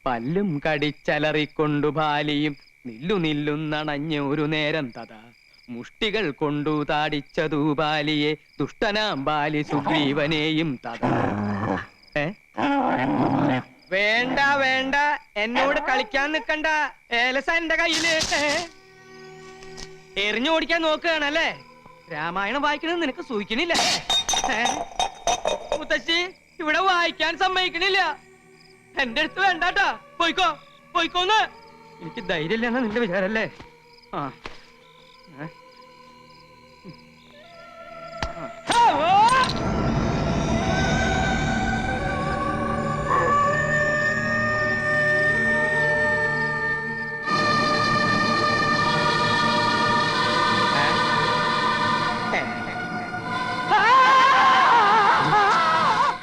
പല്ലും കടിച്ചലറിക്കൊണ്ടു ബാലിയും നില്ലുന്നണഞ്ഞ ഒരു നേരം തഥാ മുഷ്ടികൾ കൊണ്ടു താടിച്ചതു ബാലിയെ ദുഷ്ടനാം ബാലി സുഗ്രീവനെയും തഥാ. വേണ്ട വേണ്ട, എന്നോട് കളിക്കാൻ നിക്കണ്ട. ഏലസ എന്റെ കയ്യില്. എറിഞ്ഞു ഓടിക്കാൻ നോക്കുകയാണല്ലേ? രാമായണം വായിക്കണമെന്ന് നിനക്ക് സൂഹിക്കണില്ല. മുത്തശ്ശി ഇവിടെ വായിക്കാൻ സമ്മതിക്കണില്ല. എന്റെ അടുത്ത് വേണ്ടാട്ടാ. പോയിക്കോ പോയിക്കോന്ന്. എനിക്ക് ധൈര്യമില്ലെന്നാ നിന്റെ വിചാരല്ലേ? ആ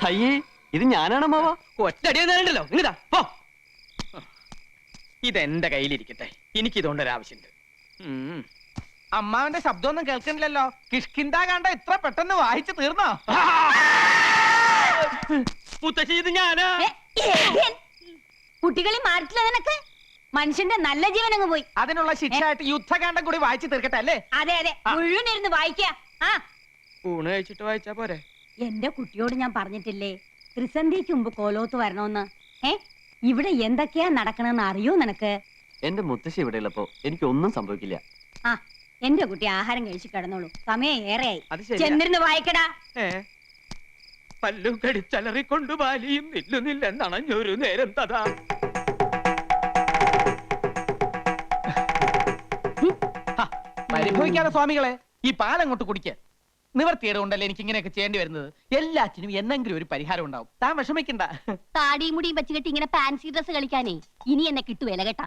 അയ്യേ, ഇത് ഞാനാണ് അമ്മാവ. ഒറ്റടി നേരണ്ടല്ലോ. ഇങ്ങതാ പോ. ഇതെന്റെ കയ്യിലിരിക്കട്ടെ, എനിക്കിതുകൊണ്ടൊരാവശ്യമുണ്ട്. അമ്മാവന്റെ ശബ്ദമൊന്നും കേൾക്കണില്ലല്ലോ. കിഷ്കിന്ത കണ്ട ഇത്ര പെട്ടെന്ന് വായിച്ചു തീർന്നോ? മുത്തശ്ശി ഇത് ഞാനാ. കുട്ടികളെ മാറിട്ടില്ല നിനക്ക്. മനുഷ്യന്റെ നല്ല ജീവൻ അങ്ങ് പോയി. അതിനുള്ള ശിക്ഷയായിട്ട് യുദ്ധകാന്ഡം കൂടി വായിച്ചു തീർക്കട്ടെ അല്ലേ? അതെ അതെ, മുഴുവനിരുന്ന് വായിക്ക. ഊണ് കഴിച്ചിട്ട് വായിച്ചാ പോരെ? എന്റെ കുട്ടിയോട് ഞാൻ പറഞ്ഞിട്ടില്ലേ ത്രിസന്ധിക്ക് മുമ്പ് കോലോത്ത് വരണോന്ന്? ഇവിടെ എന്തൊക്കെയാ നടക്കണെന്ന് അറിയോ നിനക്ക്? എന്റെ മുത്തശ്ശി ഇവിടെ ഉള്ളപ്പോ എനിക്കൊന്നും സംഭവിക്കില്ല. എന്റെ കുട്ടി ആഹാരം കഴിച്ചു കിടന്നോളൂ, സമയം ഏറെയായി. ചെന്നിരുന്ന് വായിക്കടാ. പല്ലു കടിച്ചലറിക്കൊണ്ടു ബാലിയും നില്ലുന്നില്ലെന്നണഞ്ഞൊരു നേരം തഥാ. പരിഭവിക്കാതെ സ്വാമികളെ, ഈ പാലങ്ങോട്ട് കുടിക്ക്. നിവർത്തിയേട് കൊണ്ടല്ലേ എനിക്ക് ഇങ്ങനെയൊക്കെ ചെയ്യേണ്ടി വരുന്നത്. എല്ലാറ്റിനും എന്നെങ്കിലും ഒരു പരിഹാരം ഉണ്ടാവും. താൻ വിഷമിക്കണ്ട. താടിയും മുടിയും വെച്ച് കെട്ടി ഇങ്ങനെ ഫാൻസി ഡ്രസ് കളിക്കാനേ ഇനി എന്നെ കിട്ടുവേല കേട്ടാ.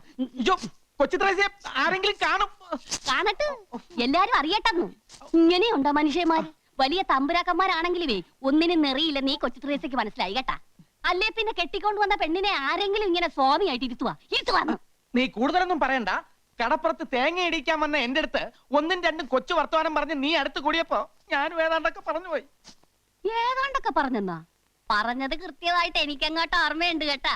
കൊച്ചുത്രേസ്യ ആരെങ്കിലും കാണും. കാണട്ടെ, എല്ലാരും അറിയട്ടെന്നു. ഇങ്ങനെയുണ്ടോ മനുഷ്യന്മാർ? വലിയ തമ്പുരാക്കന്മാരാണെങ്കിലുവേ ഒന്നിനും നെറിയില്ല. നീ കൊച്ചുത്രേസ്യക്ക് മനസ്സിലായി കേട്ടാ. അല്ലേ പിന്നെ കെട്ടിക്കൊണ്ട് വന്ന പെണ്ണിനെ ആരെങ്കിലും ഇങ്ങനെ സ്വാമിയായിട്ട് ഇരുത്തുവാന്ന്. നീ കൂടുതലൊന്നും പറയണ്ട. കടപ്പുറത്ത് തേങ്ങ ഇടിക്കാൻ വന്ന എന്റെ അടുത്ത് ഒന്നും രണ്ടും കൊച്ചു വർത്തമാനം പറഞ്ഞ് നീ അടുത്ത് കൂടിയപ്പോ ഞാനും ഏതാണ്ടൊക്കെ പറഞ്ഞു പോയി. ഏതാണ്ടൊക്കെ പറഞ്ഞെന്നാ? പറഞ്ഞത് കൃത്യമായിട്ട് എനിക്കങ്ങോട്ട് ഓർമ്മയുണ്ട് കേട്ടാ.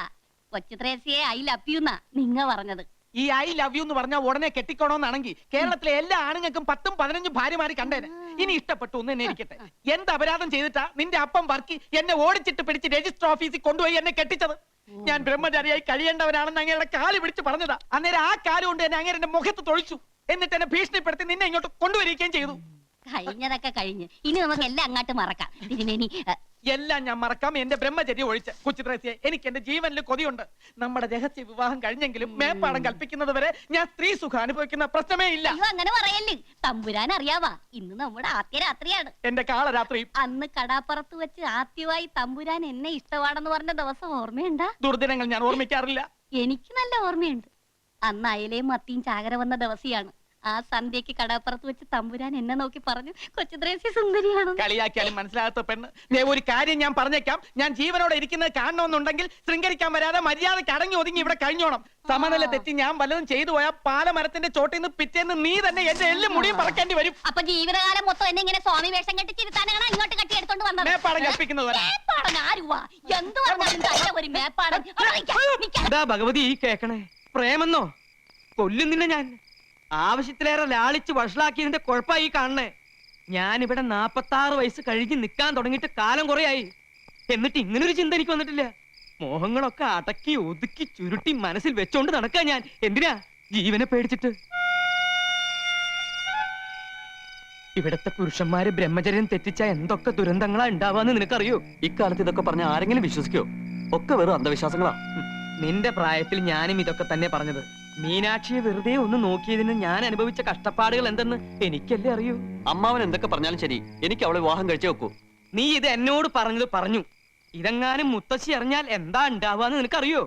കൊച്ചുത്രേസ്യയെ ഐ ലവ് യു എന്നാ നിങ്ങ പറഞ്ഞത്. ഈ ഐ ലവ് യു എന്ന് പറഞ്ഞാൽ ഉടനെ കെട്ടിക്കോണോന്നാണെങ്കിൽ കേരളത്തിലെ എല്ലാ ആണുങ്ങൾക്കും 10-15 ഭാര്യമാര് കണ്ടേനെ. ഇനി ഇഷ്ടപ്പെട്ടു ഒന്ന് എന്നെ ഇരിക്കട്ടെ. എന്ത് അപരാധം ചെയ്തിട്ടാ നിന്റെ അപ്പം വർക്കി എന്നെ ഓടിച്ചിട്ട് പിടിച്ച് രജിസ്റ്റർ ഓഫീസിൽ കൊണ്ടുപോയി എന്നെ കെട്ടിച്ചത്? ഞാൻ ബ്രഹ്മചാരിയായി കഴിയേണ്ടവനാണെന്ന് അങ്ങയുടെ കാല് പിടിച്ച് പറഞ്ഞതാ. അന്നേരം ആ കാല് കൊണ്ട് എന്നെ അങ്ങേരെ എന്റെ മുഖത്ത് തൊഴിച്ചു. എന്നിട്ട് എന്നെ ഭീഷണിപ്പെടുത്തി നിന്നെ ഇങ്ങോട്ട് കൊണ്ടുവരികയും ചെയ്തു. കഴിഞ്ഞതൊക്കെ കഴിഞ്ഞ് ഇനി നമുക്ക് എല്ലാം അങ്ങോട്ട് മറക്കാം. തിരുമേനി, എല്ലാം ഞാൻ മറക്കാം, എന്റെ ബ്രഹ്മചര്യം ഒഴിച്ച്. കൊച്ചുത്രേസ്യയെ, എനിക്ക് എന്റെ ജീവനിൽ കൊതിയുണ്ട്. നമ്മുടെ രഹസ്യ വിവാഹം കഴിഞ്ഞെങ്കിലും മേപ്പാടം കൽപ്പിക്കുന്നത് വരെ ഞാൻ സ്ത്രീ സുഖം അനുഭവിക്കുന്ന പ്രശ്നമേ ഇല്ല. അങ്ങനെ പറയല്ലേ. തമ്പുരാൻ അറിയാവാ, ഇന്ന് നമ്മുടെ ആദ്യ രാത്രിയാണ്. എന്റെ കാളരാത്രി. അന്ന് കടാപ്പുറത്ത് വെച്ച് ആദ്യമായി തമ്പുരാൻ എന്നെ ഇഷ്ടമാണെന്ന് പറഞ്ഞ ദിവസം ഓർമ്മയുണ്ടാ? ദുർദിനങ്ങൾ ഞാൻ ഓർമ്മിക്കാറില്ല. എനിക്ക് നല്ല ഓർമ്മയുണ്ട്. അന്ന് അയലയും മത്തിയും ചാകര വന്ന ദിവസിയാണ്. ആ സന്ധ്യക്ക് കടാപ്പുറത്ത് വെച്ച് തമ്പുരാൻ എന്നെ നോക്കി പറഞ്ഞു, കൊച്ചുത്രേസ്യ സുന്ദരിയാണ്. കളിയാക്കിയാലും മനസ്സിലാകാത്ത പെണ്ണ്. ഒരു കാര്യം ഞാൻ പറഞ്ഞേക്കാം. ഞാൻ ജീവനോടെ ഇരിക്കുന്നത് കാണണമെന്നുണ്ടെങ്കിൽ ശൃംഗരിക്കാൻ വരാതെ മര്യാദയ്ക്ക് അടങ്ങി ഒതുങ്ങി ഇവിടെ കഴിഞ്ഞോണം. സമനില തെറ്റി ഞാൻ വല്ലതും ചെയ്തു പോയാൽ പാലമരത്തിന്റെ ചോട്ടിൽ നിന്ന് പിറ്റേന്ന് നീ തന്നെ എന്റെ എല്ലും മുടിയും പറക്കേണ്ടി വരും. അപ്പൊ ജീവിതകാലം മൊത്തം എന്നെ ഇങ്ങനെ സ്വാമി വേഷം കെട്ടി ചിരുത്താനാണ് ഇങ്ങോട്ട് കെട്ടിയെടുത്തോണ്ട് വന്നത്. മേപ്പാടം കൽപ്പിക്കുന്നത് എന്ത് പറഞ്ഞാലും മേപ്പാടം. ഭഗവതി കേക്കണേ. പ്രേമെന്നോ? കൊല്ലും നിന്നെ ഞാൻ. ആവശ്യത്തിലേറെ ലാളിച്ച് വഷളാക്കിയതിന്റെ കുഴപ്പമായി കാണണേ. ഞാനിവിടെ 46 വയസ്സ് കഴിഞ്ഞ് നിൽക്കാൻ തുടങ്ങിയിട്ട് കാലം കുറയായി. എന്നിട്ട് ഇങ്ങനൊരു ചിന്ത എനിക്ക് വന്നിട്ടില്ല. മോഹങ്ങളൊക്കെ അടക്കി ഒതുക്കി ചുരുട്ടി മനസ്സിൽ വെച്ചോണ്ട് നടക്കാ ഞാൻ. എന്തിനാ? ജീവനെ പേടിച്ചിട്ട്. ഇവിടത്തെ പുരുഷന്മാര് ബ്രഹ്മചര്യം തെറ്റിച്ച എന്തൊക്കെ ദുരന്തങ്ങളാ ഉണ്ടാവാന്ന് നിനക്കറിയോ? ഇക്കാലത്ത് ഇതൊക്കെ പറഞ്ഞ ആരെങ്കിലും വിശ്വസിക്കോ? ഒക്കെ വെറും അന്ധവിശ്വാസങ്ങളാ. നിന്റെ പ്രായത്തിൽ ഞാനും ഇതൊക്കെ തന്നെ പറഞ്ഞത്. മീനാക്ഷിയെ വെറുതെ ഒന്ന് നോക്കിയതിന് ഞാൻ അനുഭവിച്ച കഷ്ടപ്പാടുകൾ എന്തെന്ന് എനിക്കല്ലേ അറിയൂ. അമ്മാവൻ എന്തൊക്കെ പറഞ്ഞാലും ശരി, എനിക്ക് അവളെ വിവാഹം കഴിച്ചേ വെക്കൂ. നീ ഇത് എന്നോട് പറഞ്ഞത് പറഞ്ഞു. ഇതെങ്ങാനും മുത്തശ്ശി അറിഞ്ഞാൽ എന്താ ഉണ്ടാവാന്ന് നിനക്കറിയോ?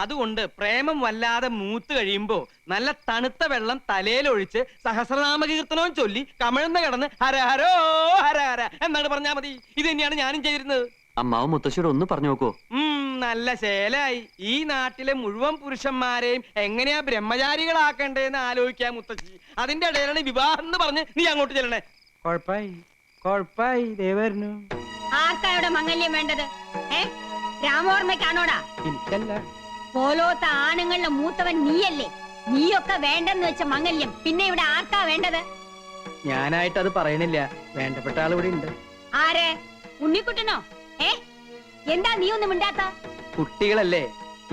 അതുകൊണ്ട് പ്രേമം വല്ലാതെ മൂത്ത് കഴിയുമ്പോ നല്ല തണുത്ത വെള്ളം തലയിലൊഴിച്ച് സഹസ്രനാമകീർത്തനവും ചൊല്ലി കമിഴ്ന്ന് കിടന്ന് ഹര ഹരോ ഹര ഹര എന്നാണ് പറഞ്ഞാ മതി. ഇത് തന്നെയാണ് ഞാനും ചെയ്തിരുന്നത്. അമ്മാവ് മുത്തശ്ശിയോട് ഒന്ന് പറഞ്ഞു നോക്കൂ. നല്ല ശേലായി. ഈ നാട്ടിലെ മുഴുവൻ പുരുഷന്മാരെയും എങ്ങനെയാ ബ്രഹ്മചാരികളാക്കണ്ടേന്ന് ആലോചിക്കാൻ മുത്തശ്ശി. അതിന്റെ ഇടയിലാണ് വിവാഹം എന്ന് പറഞ്ഞ് നീ അങ്ങോട്ട് ചെല്ലണേ. കൊഴപ്പായി ദേവരനു. ആർക്കായുടെ മംഗല്യം വേണ്ടത്? രാമോർമ്മയ്ക്കാണോടാ? എനിക്കല്ല. പോലോത്ത ആണുങ്ങളുടെ മൂത്തവൻ നീയല്ലേ? നീയൊക്കെ വേണ്ടെന്ന് വെച്ച മംഗല്യം പിന്നെ ഇവിടെ ആർക്കാ വേണ്ടത്? ഞാനായിട്ട് അത് പറയണില്ല, വേണ്ടപ്പെട്ട ആൾ ഇവിടെ ഉണ്ട്. ആരെ? ഉണ്ണിക്കുട്ടനോ? എന്താ നീ ഒന്നും മിണ്ടാത്ത? കുട്ടികളല്ലേ,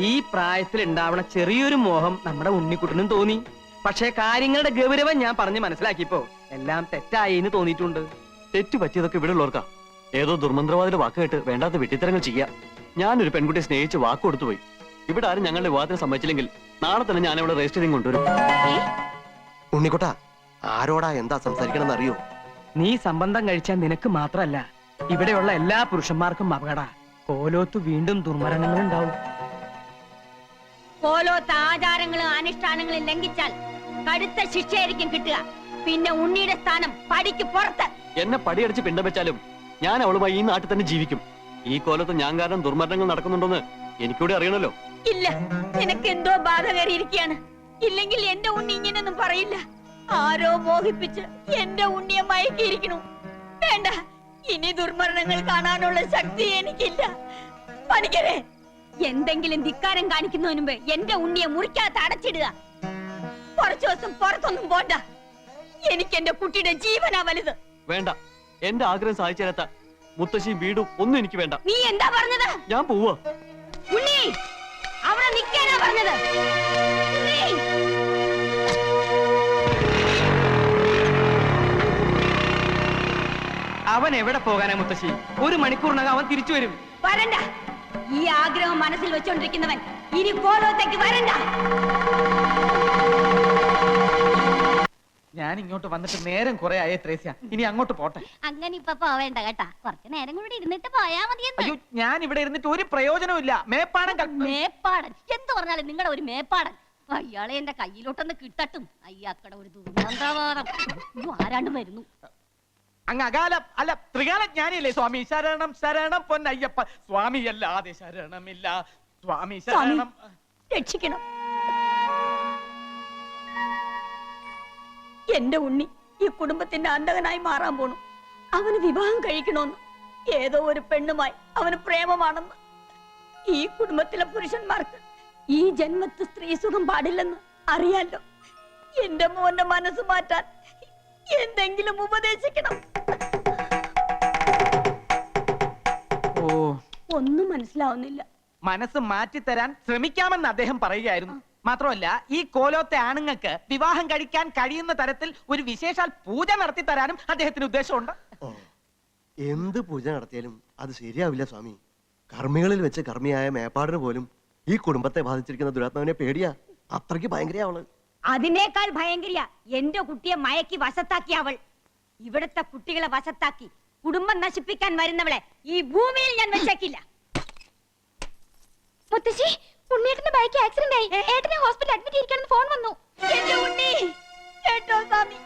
ഈ പ്രായത്തിൽ ഉണ്ടാവണ ചെറിയൊരു മോഹം നമ്മുടെ ഉണ്ണിക്കുട്ടനും തോന്നി. പക്ഷേ കാര്യങ്ങളുടെ ഗൗരവം ഞാൻ പറഞ്ഞ് മനസ്സിലാക്കിയപ്പോ എല്ലാം തെറ്റായി എന്ന് തോന്നിയിട്ടുണ്ട്. തെറ്റു പറ്റിയതൊക്കെ ഇവിടെ ഉള്ളവർക്കാ. ഏതോ ദുർമന്ത്രവാദിയുടെ വാക്ക് കേട്ട് വേണ്ടാത്ത വെട്ടിത്തരങ്ങൾ ചെയ്യാം. ഞാനൊരു പെൺകുട്ടിയെ സ്നേഹിച്ച് വാക്ക് കൊടുത്തുപോയി. ഇവിടെ ആരും ഞങ്ങളുടെ വിവാഹത്തിന് സമ്മതിച്ചില്ലെങ്കിൽ നാളെ തന്നെ ഞാൻ ഇവിടെ രജിസ്റ്ററിങ് കൊണ്ടുവരും. ഉണ്ണിക്കുട്ട, ആരോടാ എന്താ സംസാരിക്കണമെന്ന് അറിയോ? നീ സംബന്ധം കഴിച്ചാൽ നിനക്ക് മാത്രല്ല, ഇവിടെയുള്ള എല്ലാ പുരുഷന്മാർക്കും അപകട. കോലോത്ത് വീണ്ടും ദുർമരണങ്ങൾ ഉണ്ടാവും. പോലോത്ത ആചാരങ്ങളും അനുഷ്ഠാനങ്ങളും ലംഘിച്ചാൽ കടുത്ത ശിക്ഷയായിരിക്കും കിട്ടുക. പിന്നെ ഉണ്ണിയുടെ സ്ഥാനം പടിക്ക് പുറത്ത്. എന്നെ പടിയടിച്ച് പിണ്ടം വെച്ചാലും ഞാൻ അവളുമായി ഈ നാട്ടിൽ തന്നെ ജീവിക്കും. ഈ കോലത്ത് ഞാൻ കാരണം ദുർമരണങ്ങൾ നടക്കുന്നുണ്ടോന്ന് എനിക്കൂടെ അറിയണല്ലോ. ഇല്ല, നിനക്ക് എന്തോ ബാധ കയറിയിരിക്കുകയാണ്. ഇല്ലെങ്കിൽ എന്റെ ഉണ്ണി ഇങ്ങനൊന്നും പറയില്ല. ആരോ മോഹിപ്പിച്ച് എന്റെ ഉണ്ണിയെ മയക്കിയിരിക്കണു. വേണ്ട, ഇനി ദുർമരണങ്ങൾ കാണാനുള്ള ശക്തി എനിക്കില്ല. പണിക്കരെ, എന്തെങ്കിലും ധിക്കാരം കാണിക്കുന്നതിന് മുമ്പ് എന്റെ ഉണ്ണിയെ മുറിക്കകത്ത് അടച്ചിടുക. കുറച്ചു ദിവസം പുറത്തൊന്നും പോണ്ട. എനിക്ക് എന്റെ കുട്ടിയുടെ ജീവനാ വലുത്. വേണ്ട, എന്റെ ആഗ്രഹം സാധിച്ചു തരാത്ത മുത്തശ്ശിയും വീടും ഒന്നും എനിക്ക് വേണ്ട. നീ എന്താ പറഞ്ഞത്? ഞാൻ പോവാ. ഉണ്ണി, അവിടെ നിൽക്കാനാ പറഞ്ഞത്. ഉണ്ണി! അവൻ എവിടെ പോകാനാ മുത്തശ്ശി? 1 മണിക്കൂറിനകം അവൻ തിരിച്ചു വരും. വരണ്ട. ഈ ആഗ്രഹം മനസ്സിൽ വെച്ചോണ്ടിരിക്കുന്നവൻ ഇനി കോലോത്തേക്ക് വരണ്ട. ഞാൻ ഇങ്ങോട്ട് വന്നിട്ട് നേരം കുറെ ആയേ ത്രേസ്യ, ഇനി അങ്ങോട്ട് പോട്ടെ. അങ്ങനെ ഇപ്പൊ പോവേണ്ട കേട്ടാ. കുറച്ചു നേരം കൂടി ഇരുന്നിട്ട് പോയാ മതിയെന്ന്. അയ്യോ, ഞാൻ ഇവിടെ ഇരുന്നിട്ട് ഒരു പ്രയോജനവും ഇല്ല. മേപ്പാടൻ എന്ത് പറഞ്ഞാലും നിങ്ങളുടെ ഒരു മേപ്പാടൻ. അയാളെ എന്റെ കയ്യിലോട്ടൊന്ന് കിട്ടട്ടും. അയ്യാക്കട ഒരു ദുർഗന്ധവാദം. ആരാണ്ട് വരുന്നു. അങ്ങ് അകാലം അല്ല ത്രികാല ജ്ഞാനിയല്ലേ സ്വാമി? ശരണം ശരണം പൊന്നയ്യപ്പ. സ്വാമി അല്ലാതെ ശരണമില്ല. സ്വാമി ശരണം. രക്ഷിക്കണം. എന്റെ ഉണ്ണി ഈ കുടുംബത്തിന്റെ അന്തകനായി മാറാൻ പോണു. അവന് വിവാഹം കഴിക്കണമെന്ന് ഏതോ ഒരു പെണ്ണുമായി അവന് പ്രേമമാണെന്ന്. ഈ കുടുംബത്തിലെ പുരുഷന്മാർക്ക് ഈ ജന്മത്ത് സ്ത്രീ സുഖം പാടില്ലെന്ന് അറിയാലോ. എന്റെ മോന്റെ മനസ്സ് മാറ്റാൻ എന്തെങ്കിലും ഉപദേശിക്കണം. ഓ, ഒന്നും മനസ്സിലാവുന്നില്ല. മനസ്സ് മാറ്റിത്തരാൻ ശ്രമിക്കാമെന്ന് അദ്ദേഹം പറയുകയായിരുന്നു. മാത്രമല്ല, ഈ കോലോത്തെ ആണുങ്ങൾക്ക് വിവാഹം കഴിക്കാൻ കഴിയുന്ന തരത്തിൽ ഒരു വിശേഷാൽ പൂജ നടത്തി തരാനും അദ്ദേഹത്തിന് ഉദ്ദേശമുണ്ട്. എന്ത് പൂജ നടത്തിയാലും അത് ശരിയാവില്ല സ്വാമി. കർമ്മികളിൽ വെച്ച് കർമ്മിയായ മേപ്പാടിന് പോലും ഈ കുടുംബത്തെ ബാധിച്ചിരിക്കുന്ന ദുരാത്മാവിനെ പേടിയാ. അത്രയ്ക്ക് ഭയങ്കര അവള്. അതിനേക്കാൾ ഭയങ്കരിയ എന്റെ കുട്ടിയെ മയക്കി വശത്താക്കി അവൾ. ഇവിടത്തെ കുട്ടികളെ വശത്താക്കി കുടുംബം നശിപ്പിക്കാൻ വരുന്നവളെ ഈ ഭൂമിയിൽ ഞാൻ വെച്ചേക്കില്ല. മുത്തശ്ശി, ഉണ്ണിയേട്ടന്റെ ബൈക്ക് ആക്സിഡന്റ് ആയി. ഏട്ടനെ ഹോസ്പിറ്റലിൽ അഡ്മിറ്റ് ചെയ്യിക്കണമെന്ന് ഫോൺ വന്നു. എന്റെ ഉണ്ണി കേട്ടോ സ്വാമി,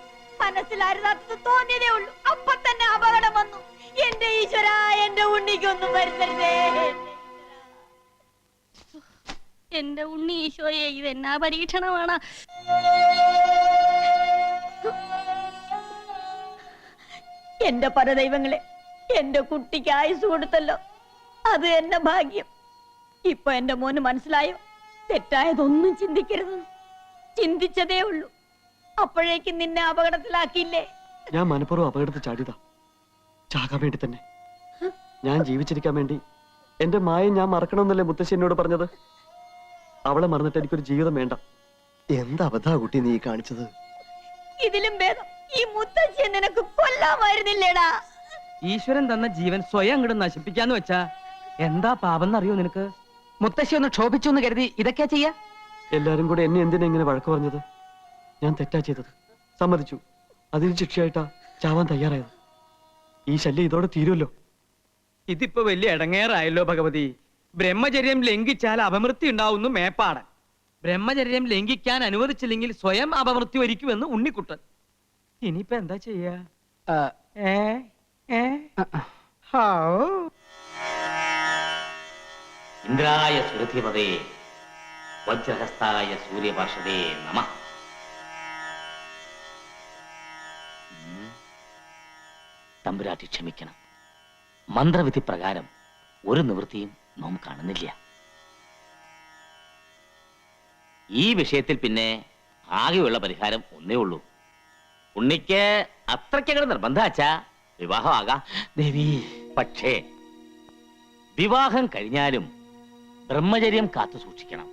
മനസ്സിലായിരുന്നത് തോന്നിയതേ ഉള്ളൂ. അപ്പൊ തന്നെ അപകടം വന്നു. എന്റെ ഈശ്വര, എന്റെ ഉണ്ണിക്കൊന്നും വരുത്തരുതേ. എന്റെ ഉണ്ണി ഈശോയെ, ഇത് എന്നാ പരീക്ഷണമാണ്. എന്റെ പരദൈവങ്ങളെ, എന്റെ കുട്ടിക്ക് ആയുസ് കൊടുത്തല്ലോ. അത് എന്റെ ഭാഗ്യം. ഇപ്പൊ എന്റെ മോന് മനസ്സിലായോ? തെറ്റായതൊന്നും ചിന്തിക്കരുത്. ചിന്തിച്ചതേ ഉള്ളൂ. അപ്പോഴേക്കും നിന്നെ അപകടത്തിലാക്കിയില്ലേ? ഞാൻ മനഃപൂർവ്വം അപകടത്തിൽ ചാടിയതാ. ചാകാൻ വേണ്ടി തന്നെ. ഞാൻ ജീവിച്ചിരിക്കാൻ വേണ്ടി എന്റെ മായ ഞാൻ മറക്കണമെന്നല്ലേ മുത്തശ്ശി എന്നോട് പറഞ്ഞത്. അവളെ മറന്നിട്ട് എനിക്കൊരു ജീവിതം വേണ്ട. എന്താ അബദ്ധാ കുട്ടി നീ കാണിച്ചത്? ഇതിലും ഭേദം ഈ മുത്തശ്ശിയെ നിനക്ക് കൊല്ലാമായിരുന്നില്ലേടാ. ഈശ്വരൻ തന്ന ജീവൻ സ്വയം അങ്ങോട്ട് നശിപ്പിക്കാന്ന് വെച്ചാ എന്താ പാപം എന്നറിയോ നിനക്ക്? മുത്തശ്ശി ഒന്ന് ക്ഷോഭിച്ചു എന്ന് കരുതി ഇതൊക്കെയാ ചെയ്യാ? എല്ലാരും കൂടെ എന്നെ എന്തിനാ ഇങ്ങനെ വഴക്ക് പറഞ്ഞത്? ഞാൻ തെറ്റാ ചെയ്തത്, സമ്മതിച്ചു. അതിന് ശിക്ഷയായിട്ടാ ചാവാൻ തയ്യാറായത്. ഈ ശല്യം ഇതോടെ തീരുമല്ലോ. ഇതിപ്പോ വലിയ ഇടങ്ങേറായല്ലോ ഭഗവതി. ബ്രഹ്മചര്യം ലംഘിച്ചാൽ അപമൃത്യു ഉണ്ടാവുന്നു മേപ്പാടൻ. ബ്രഹ്മചര്യം ലംഘിക്കാൻ അനുവദിച്ചില്ലെങ്കിൽ സ്വയം അപമൃത്യു വരിക്കുമെന്ന് ഉണ്ണിക്കുട്ടൻ. ഇനിയിപ്പോ എന്താ ചെയ്യാ? ഇന്ദ്രായ സുരധിപതേ വജ്രഹസ്തായ സൂര്യപാർഷദേ നമഃ. തമ്പുരാട്ടി ക്ഷമിക്കണം. മന്ത്രവിധി പ്രകാരം ഒരു നിവൃത്തിയും നാം കാണുന്നില്ല. ഈ വിഷയത്തിൽ പിന്നെ ആകെയുള്ള പരിഹാരം ഒന്നേ ഉള്ളൂ. ഉണ്ണിക്ക് അത്രയ്ക്കങ്ങട് നിർബന്ധാച്ചാ വിവാഹമാകാം. ദേവി, പക്ഷേ വിവാഹം കഴിഞ്ഞാലും ബ്രഹ്മചര്യം കാത്തു സൂക്ഷിക്കണം.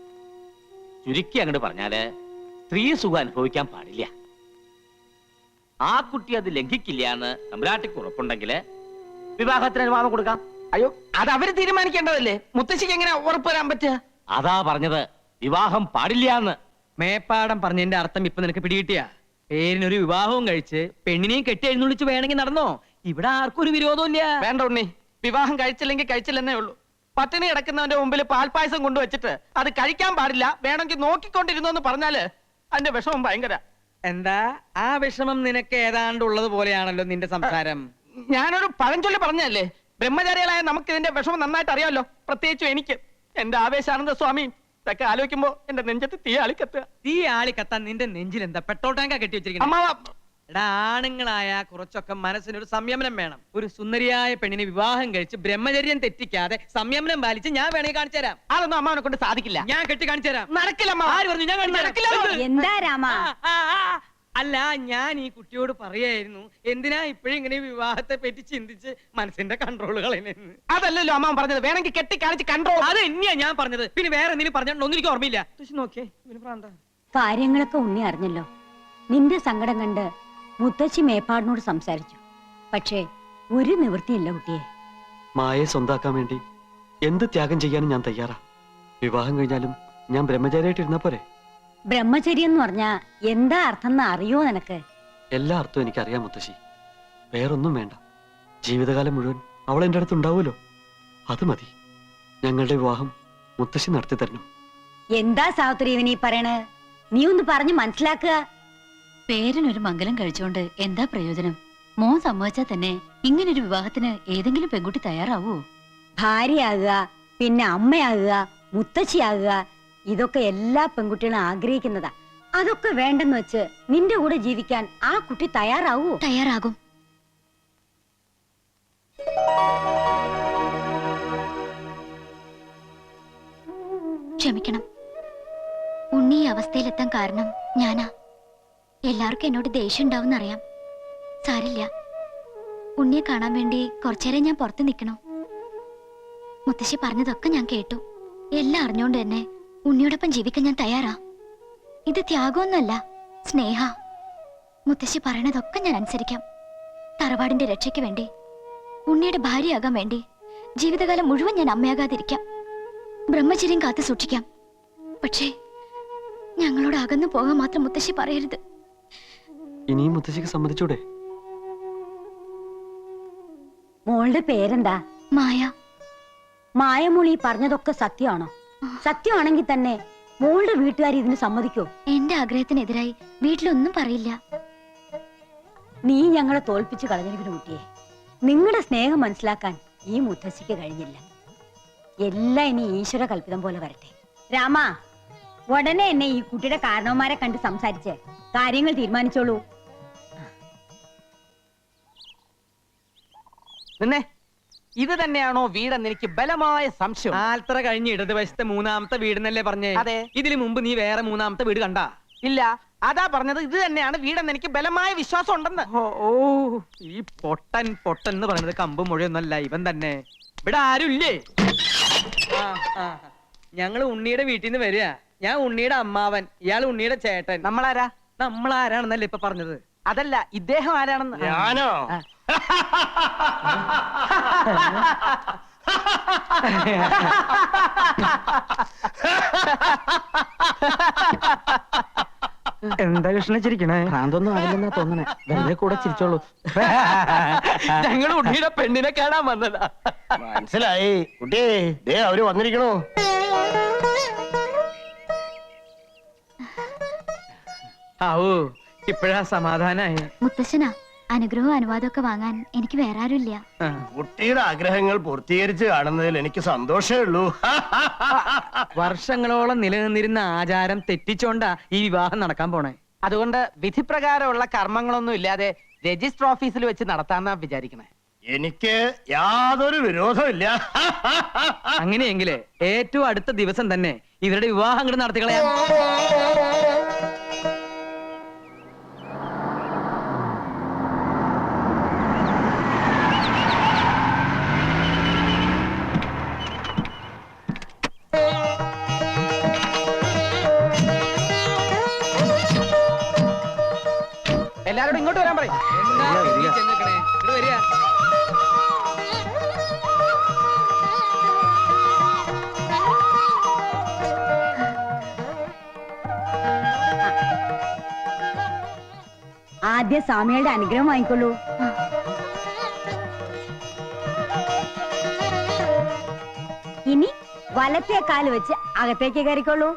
ചുരുക്കി അങ്ങോട്ട് പറഞ്ഞാല് സ്ത്രീ സുഖം അനുഭവിക്കാൻ പാടില്ല. ആ കുട്ടി അത് ലംഘിക്കില്ല എന്ന് തമ്പുരാട്ടിക്ക് ഉറപ്പുണ്ടെങ്കിൽ വിവാഹത്തിന് അനുവാദം കൊടുക്കാം. അയ്യോ, അത് അവര് തീരുമാനിക്കേണ്ടതല്ലേ? മുത്തശ്ശിക്ക് എങ്ങനെ ഉറപ്പ് വരാൻ പറ്റുക? അതാ പറഞ്ഞത്, വിവാഹം പാടില്ല എന്ന്. മേപ്പാടം പറഞ്ഞതിന്റെ അർത്ഥം ഇപ്പൊ നിനക്ക് പിടികിട്ടിയ? പേരിനൊരു വിവാഹവും കഴിച്ച് പെണ്ണിനെയും കെട്ടി എഴുന്നള്ളിച്ച് വേണമെങ്കിൽ നടന്നോ. ഇവിടെ ആർക്കും ഒരു വിരോധവും ഇല്ല. വേണ്ട ഉണ്ണി, വിവാഹം കഴിച്ചില്ലെങ്കിൽ കഴിച്ചില്ലെന്നേ ഉള്ളൂ. പട്ടിണി കിടക്കുന്നവന്റെ മുമ്പിൽ പാൽപ്പായസം കൊണ്ടുവച്ചിട്ട് അത് കഴിക്കാൻ പാടില്ല, വേണമെങ്കിൽ നോക്കിക്കൊണ്ടിരുന്നു എന്ന് പറഞ്ഞാല് അതിന്റെ വിഷമം ഭയങ്കര. എന്താ ആ വിഷമം നിനക്ക് ഏതാണ്ട് ഉള്ളത് പോലെയാണല്ലോ നിന്റെ സംസാരം. ഞാനൊരു പഴഞ്ചൊല്ലി പറഞ്ഞല്ലേ, ബ്രഹ്മചാരികളായ നമുക്ക് ഇതിന്റെ വിഷമം നന്നായിട്ട് അറിയാമല്ലോ, പ്രത്യേകിച്ചും എനിക്ക്. എന്റെ ആവേശാനന്ദ സ്വാമി ഇതൊക്കെ ആലോചിക്കുമ്പോ എന്റെ നെഞ്ചത്ത് തീ ആളിക്കത്തുക. തീ ആളി കത്താൻ നിന്റെ നെഞ്ചിൽ എന്താ പെട്രോൾ ടാങ്കാ കെട്ടി വെച്ചിരിക്കുന്നത്? അമ്മാവ, എടാ, ആണുങ്ങളായ കുറച്ചൊക്കെ മനസ്സിനൊരു സംയമനം വേണം. ഒരു സുന്ദരിയായ പെണ്ണിനെ വിവാഹം കഴിച്ച് ബ്രഹ്മചര്യം തെറ്റിക്കാതെ സംയമനം പാലിച്ച് ഞാൻ വേണമെങ്കിൽ കാണിച്ചു തരാം. അതൊന്നും അമ്മാവനെ കൊണ്ട് സാധിക്കില്ല. ഞാൻ കെട്ടി കാണിച്ചു തരാം. നടക്കില്ല അമ്മാവ. ആര് പറഞ്ഞു? ഞാൻ കാണിച്ചു നടക്കില്ല. തരാം. എന്താ രാമ? അല്ല, ഞാൻ ഈ കുട്ടിയോട് പറയായിരുന്നു എന്തിനാ ഇപ്പോഴും ഇങ്ങനെ വിവാഹത്തെ പറ്റി ചിന്തിച്ച് മനസ്സിന്റെ കൺട്രോൾ കളയുന്നെന്ന്. അതല്ലല്ലോ അമ്മാവൻ പറഞ്ഞത്, വേണമെങ്കിൽ കെട്ടി കാണിച്ച് കൺട്രോൾ. അത് തന്നെയാ ഞാൻ പറഞ്ഞത്. പിന്നെ വേറെ എന്തെങ്കിലും പറഞ്ഞോണ്ടോ ഒന്നും എനിക്ക് ഓർമ്മയില്ല. നോക്കിയേ, ഇവന് പ്രാന്താ. കാര്യങ്ങളൊക്കെ ഉണ്ണി അറിഞ്ഞല്ലോ. നിന്റെ സങ്കടം കണ്ട് മുത്തശ്ശി മേപ്പാടിനോട് സംസാരിച്ചു. പക്ഷേ ഒരു നിവൃത്തിയില്ല കുട്ടിയെ. മായയെ സ്വന്താക്കാൻ വേണ്ടി എന്ത് ത്യാഗം ചെയ്യാനും ഞാൻ തയ്യാറാ. വിവാഹം കഴിഞ്ഞാലും ഞാൻ ബ്രഹ്മചാരിയായിട്ട് ഇരുന്നാ പോരെ? ബ്രഹ്മചര്യം എന്ന് പറഞ്ഞാ എന്താ അർത്ഥം എന്ന് അറിയോ നിനക്ക്? എല്ലാ അർത്ഥവും എനിക്കറിയാം മുത്തശ്ശി. വേറൊന്നും വേണ്ട. ജീവിതകാലം മുഴുവൻ അവൾ എൻ്റെ അടുത്ത് ഉണ്ടാവുമല്ലോ, അത് മതി. ഞങ്ങളുടെ വിവാഹം മുത്തശ്ശി നടത്തി തരണം. എന്താ സാവിത്രി ഇവനീ പറയണേ? നീ ഒന്ന് പറഞ്ഞു മനസ്സിലാക്കുക. പേരിനൊരു മംഗലം കഴിച്ചോണ്ട് എന്താ പ്രയോജനം? മോൻ സമ്മതിച്ചാൽ തന്നെ ഇങ്ങനൊരു വിവാഹത്തിന് ഏതെങ്കിലും പെൺകുട്ടി തയ്യാറാവോ? ഭാര്യയാകുക, പിന്നെ അമ്മയാകുക, മുത്തശ്ശിയാകുക, ഇതൊക്കെ എല്ലാ പെൺകുട്ടികളും ആഗ്രഹിക്കുന്നതാ. അതൊക്കെ വേണ്ടെന്ന് വെച്ച് നിന്റെ കൂടെ ജീവിക്കാൻ ആ കുട്ടി തയ്യാറാവൂ? തയ്യാറാകും. ക്ഷമിക്കണം, ഉണ്ണി ഈ അവസ്ഥയിലെത്താൻ കാരണം ഞാനാ. എല്ലാവർക്കും എന്നോട് ദേഷ്യം ഉണ്ടാവും അറിയാം. സാരില്ല, ഉണ്ണിയെ കാണാൻ വേണ്ടി കുറച്ചേരം ഞാൻ പുറത്ത് നിൽക്കണോ? മുത്തശ്ശി പറഞ്ഞതൊക്കെ ഞാൻ കേട്ടു. എല്ലാം അറിഞ്ഞോണ്ട് തന്നെ ഉണ്ണിയോടൊപ്പം ജീവിക്കാൻ ഞാൻ തയ്യാറാ. ഇത് ത്യാഗമൊന്നുമല്ല, സ്നേഹ. മുത്തശ്ശി പറയണതൊക്കെ ഞാൻ അനുസരിക്കാം. തറവാടിന്റെ രക്ഷയ്ക്ക് വേണ്ടി, ഉണ്ണിയുടെ ഭാര്യയാകാൻ വേണ്ടി ജീവിതകാലം മുഴുവൻ ഞാൻ അമ്മയാകാതിരിക്കാം. ബ്രഹ്മചര്യം കാത്തു സൂക്ഷിക്കാം. പക്ഷേ ഞങ്ങളോട് അകന്നു പോകാൻ മാത്രം മുത്തശ്ശി പറയരുത്. ഇനിയും മുത്തശ്ശിക്ക് സമ്മതിച്ചൂടെ? മോളുടെ പേരെന്താ? മായ. മായമോളി പറഞ്ഞതൊക്കെ സത്യമാണോ? സത്യമാണെങ്കിൽ തന്നെ മോളുടെ വീട്ടുകാർ ഇതിന് സമ്മതിക്കോ? എന്റെ ആഗ്രഹത്തിനെതിരായി വീട്ടിലൊന്നും പറയില്ല. നീ ഞങ്ങളെ തോൽപ്പിച്ചു കളഞ്ഞിരിക്കുന്ന കുട്ടിയെ. നിങ്ങളുടെ സ്നേഹം മനസ്സിലാക്കാൻ ഈ മുത്തശ്ശിക്ക് കഴിഞ്ഞില്ല. എല്ലാം ഇനി ഈശ്വര കൽപ്പിതം പോലെ വരട്ടെ. രാമ, ഉടനെ എന്നെ ഈ കുട്ടിയുടെ കാരണവന്മാരെ കണ്ട് സംസാരിച്ച് കാര്യങ്ങൾ തീരുമാനിച്ചോളൂ. നിന്നെ ഇത് തന്നെയാണോ വീടെന്ന് എനിക്ക് ബലമായ സംശയം. ആൽത്തറ കഴിഞ്ഞ് ഇടതുവശത്തെ മൂന്നാമത്തെ വീടെന്നല്ലേ പറഞ്ഞേ? അതെ. ഇതിനു മുമ്പ് നീ വേറെ മൂന്നാമത്തെ വീട് കണ്ടാ? ഇല്ല, അതാ പറഞ്ഞത്, ഇത് തന്നെയാണ് വീടെന്ന് എനിക്ക് ബലമായ വിശ്വാസം ഉണ്ടെന്ന്. ഓ, ഈ പൊട്ടൻ പൊട്ടൻ എന്ന് പറയുന്നത് കമ്പ് മുഴയൊന്നല്ല, ഇവൻ തന്നെ. ഇവിടെ ആരുമില്ലേ? ഞങ്ങള് ഉണ്ണിയുടെ വീട്ടിൽ നിന്ന് വരിക. ഞാൻ ഉണ്ണിയുടെ അമ്മാവൻ, ഇയാൾ ഉണ്ണിയുടെ ചേട്ടൻ. നമ്മളാരാ? നമ്മളാരാണെന്നല്ലേ ഇപ്പൊ പറഞ്ഞത്? അതല്ല, ഇദ്ദേഹം ആരാണെന്ന്. ഞാനോ? എന്താ കൃഷ്ണ ചിരിക്കണേ? ഭ്രാന്തൊന്നും ആവില്ലെന്നാ തോന്നണേ, വെറുതെ കൂടെ ചിരിച്ചോളൂ. ഞങ്ങൾ ഉണ്ണിയുടെ പെണ്ണിനെ കാണാൻ വന്നതാ. മനസ്സിലായി കുട്ടിയെ, ദേ അവര് വന്നിരിക്കണോ? ആവൂ, ഇപ്പഴാ സമാധാനായി. മുത്തശ്ശനാ, അനുഗ്രഹവും അനുവാദമൊക്കെ വാങ്ങാൻ എനിക്ക് വേറെ ആരുമില്ല. കുട്ടിയുടെ ആഗ്രഹങ്ങൾ പൂർത്തീകരിച്ച് കാണുന്നതിൽ എനിക്ക് സന്തോഷമേ ഉള്ളൂ. വർഷങ്ങളോളം നിലനിന്നിരുന്ന ആചാരം തെറ്റിച്ചോണ്ടാ ഈ വിവാഹം നടക്കാൻ പോണേ. അതുകൊണ്ട് വിധിപ്രകാരമുള്ള കർമ്മങ്ങളൊന്നും ഇല്ലാതെ രജിസ്റ്റർ ഓഫീസിൽ വെച്ച് നടത്താന്നാ വിചാരിക്കണേ. എനിക്ക് യാതൊരു വിരോധമില്ല. അങ്ങനെയെങ്കില് ഏറ്റവും അടുത്ത ദിവസം തന്നെ ഇവരുടെ വിവാഹം അങ്ങോട്ട് നടത്തിക്കളയാം. എല്ലാരോടും ഇങ്ങോട്ട് വരാൻ പറയും. ഇങ്ങോട്ട് വരിക. ആദ്യം സ്വാമികളുടെ അനുഗ്രഹം വാങ്ങിക്കൊള്ളൂ. ഇനി വലത്തെ കാല് വെച്ച് അകത്തേക്ക് കയറിക്കൊള്ളൂ.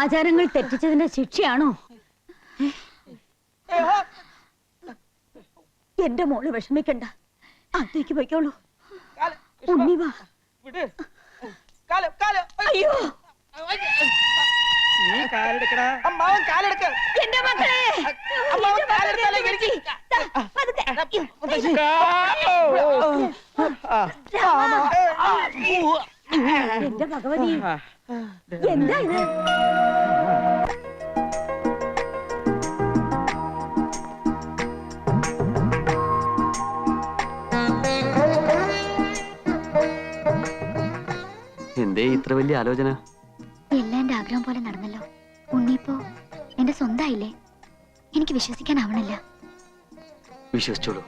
ആചാരങ്ങൾ തെറ്റിച്ചതിന്റെ ശിക്ഷയാണോ? എന്റെ മോള് വിഷമിക്കണ്ട, അകത്തേക്ക് പോയിക്കോളൂ. കാല്, ഉണ്ണി വാ. വിട്. കാല്, കാല്. അയ്യോ നീ കാലെടുക്കടാ. അമ്മാവൻ കാലെടുക്ക്. എന്റെ മക്കളെ, അമ്മാവൻ കാലെടുത്താലേ എനിക്ക് പതുക്കെ. എന്റെ ഭഗവതി, എന്താ ഇത്? എന്തേ ഇത്ര വലിയ ആലോചന? എല്ലാം എന്റെ ആഗ്രഹം പോലെ നടന്നല്ലോ. ഉണ്ണിപ്പോ എന്റെ സ്വന്തമായില്ലേ? എനിക്ക് വിശ്വസിക്കാനാവണില്ല. വിശ്വസിച്ചോളൂ,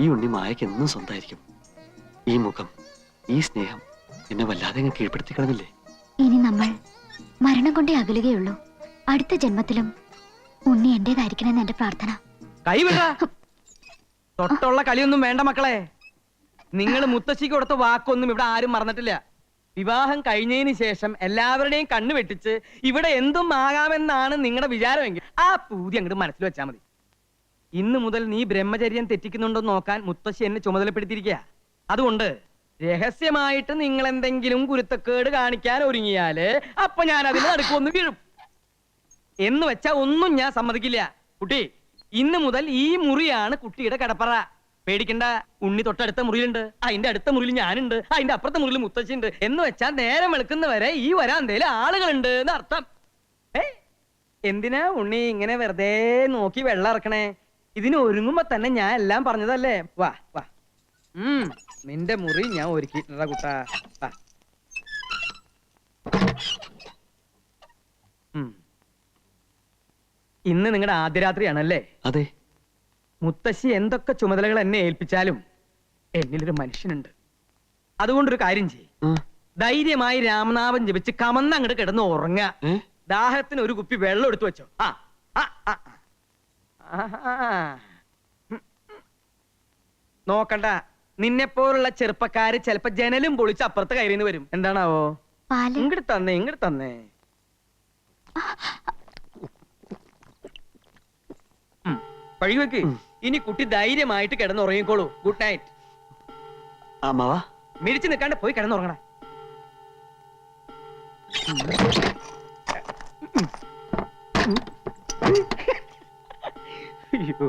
ഈ ഉണ്ണി മായക്ക് എന്നും സ്വന്തമായിരിക്കും. ഈ മുഖം, ഈ സ്നേഹം എന്നെ വല്ലാതെ അങ്ങ് കീഴ്പ്പെടുത്തി കളഞ്ഞില്ലേ? ഇനി നമ്മൾ മരണം കൊണ്ടേ അകലുകയുള്ളൂ. അടുത്ത ജന്മത്തിലും ഉണ്ണി എന്റേതായിരിക്കണമെന്ന് എന്റെ പ്രാർത്ഥന. കൈവിട. തൊട്ടുള്ള കളിയൊന്നും വേണ്ട മക്കളെ. നിങ്ങൾ മുത്തശ്ശിക്ക് കൊടുത്ത വാക്കൊന്നും ഇവിടെ ആരും മറന്നിട്ടില്ല. വിവാഹം കഴിഞ്ഞതിന് ശേഷം എല്ലാവരുടെയും കണ്ണു വെട്ടിച്ച് ഇവിടെ എന്തും ആകാമെന്നാണ് നിങ്ങളുടെ വിചാരമെങ്കിൽ ആ പൂതി അങ്ങോട്ട് മനസ്സിൽ വെച്ചാൽ മതി. ഇന്ന് മുതൽ നീ ബ്രഹ്മചര്യം തെറ്റിക്കുന്നുണ്ടോ നോക്കാൻ മുത്തശ്ശി എന്നെ ചുമതലപ്പെടുത്തിയിരിക്കുക. അതുകൊണ്ട് രഹസ്യമായിട്ട് നിങ്ങൾ എന്തെങ്കിലും കുരുത്തക്കേട് കാണിക്കാൻ ഒരുങ്ങിയാല് അപ്പൊ ഞാൻ അതിന് നടുക്കൊന്ന് വീഴും. എന്ന് വെച്ചാ ഒന്നും ഞാൻ സമ്മതിക്കില്ല. കുട്ടി, ഇന്ന് മുതൽ ഈ മുറിയാണ് കുട്ടിയുടെ കിടപ്പറ. പേടിക്കണ്ട, ഉണ്ണി തൊട്ടടുത്ത മുറിയിലുണ്ട്, അതിന്റെ അടുത്ത മുറിയിൽ ഞാനുണ്ട്, അതിന്റെ അപ്പുറത്തെ മുറിയിൽ മുത്തശ്ശിണ്ട്. എന്ന് വെച്ചാൽ നേരം വെളുക്കുന്നവരെ ഈ വരാന്തേല് ആളുകളുണ്ട് എന്ന് അർത്ഥം. എന്തിനാ ഉണ്ണി ഇങ്ങനെ വെറുതെ നോക്കി വെള്ളം ഇറക്കണേ? ഇതിന് ഒരുങ്ങുമ്പോ തന്നെ ഞാൻ എല്ലാം പറഞ്ഞതല്ലേ. വാ വാ, നിന്റെ മുറി ഞാൻ ഒരുക്കിയിട്ടുള്ള കുട്ടാ. വാ. ഇന്ന് നിങ്ങളുടെ ആദ്യ രാത്രിയാണല്ലേ? അതെ. മുത്തശ്ശി എന്തൊക്കെ ചുമതലകൾ എന്നെ ഏൽപ്പിച്ചാലും എന്നിലൊരു മനുഷ്യനുണ്ട്. അതുകൊണ്ടൊരു കാര്യം ചെയ്യും, ധൈര്യമായി രാമനാമം ജപിച്ച് കമന്ന് അങ്ങോട്ട് കിടന്ന് ഉറങ്ങുക. ദാഹത്തിന് ഒരു കുപ്പി വെള്ളം എടുത്തു വെച്ചോ. നോക്കണ്ട, നിന്നെപ്പോലുള്ള ചെറുപ്പക്കാര് ചിലപ്പോ ജനലും പൊളിച്ച് അപ്പുറത്ത് കയറിന്ന് വരും. എന്താണാവോ? ഇങ്ങോട്ട് തന്നെ, ഇങ്ങോട്ട് തന്നെ. പഴിവെക്ക്. ഇനി കുട്ടി ധൈര്യമായിട്ട് കിടന്നുറങ്ങിക്കോളൂ. Good night. അമ്മാവാ, മിരിച്ചു നിൽക്കാണ്ട് പോയി കിടന്നുറങ്ങണ. അയ്യോ.